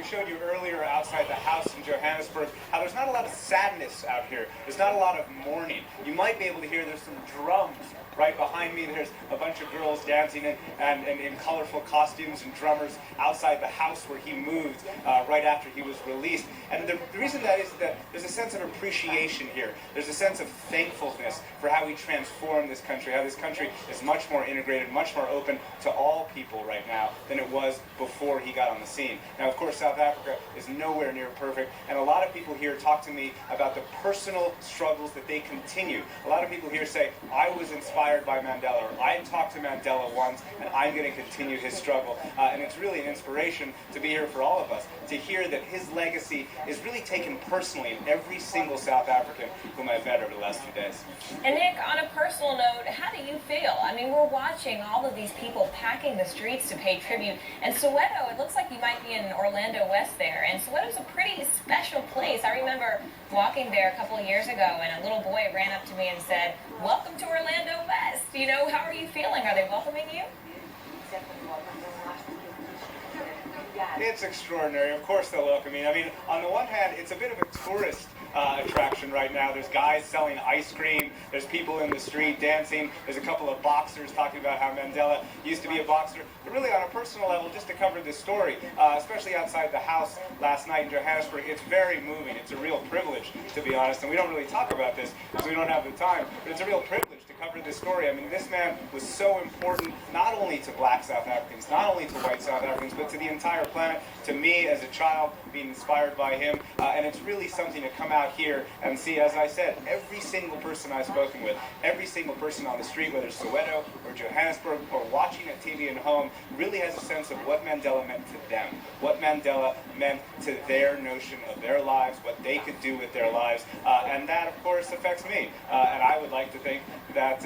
we showed you earlier outside the house in Johannesburg, how there's not a lot of sadness out here. There's not a lot of mourning. You might be able to hear there's some drums right behind me. There's a bunch of girls dancing and in colorful costumes and drummers outside the house where he moved right after he was released. And the reason that is that there's a sense of appreciation here. There's a sense of thankfulness for how he transformed this country, how this country is much more integrated, much more open to all people right now than it was before he got on the scene. Now, of course, South Africa is nowhere near perfect, and a lot of people here talk to me about the personal struggles that they continue. A lot of people here say, I was inspired by Mandela, or I talked to Mandela once, and I'm going to continue his struggle. And it's really an inspiration to be here for all of us, to hear that his legacy is really taken personally in every single South African whom I've met over the last few days. And Nick, on a personal note, how do you feel? I mean, we're watching all of these people packing the streets to pay tribute. And Soweto, it looks like you might be in Orlando West there. And Soweto's a pretty special place. I remember walking there a couple of years ago, and a little boy ran up to me and said, "Welcome to Orlando West." You know, how are you feeling? Are they welcoming you? It's extraordinary. Of course they'll welcome me. I mean, on the one hand, it's a bit of a tourist attraction right now. There's guys selling ice cream. There's people in the street dancing. There's a couple of boxers talking about how Mandela used to be a boxer. But really, on a personal level, just to cover this story, especially outside the house last night in Johannesburg, it's very moving. It's a real privilege, to be honest. And we don't really talk about this because we don't have the time. But it's a real privilege to cover this story. I mean, this man was so important, not only to black South Africans, not only to white South Africans, but to the entire planet, to me as a child, being inspired by him. And it's really something to come out here and see, as I said, every single person I've spoken with, every single person on the street, whether it's Soweto or Johannesburg or watching at TV and home, really has a sense of what Mandela meant to them, what Mandela meant to their notion of their lives, what they could do with their lives. And that, of course, affects me. And I would like to think that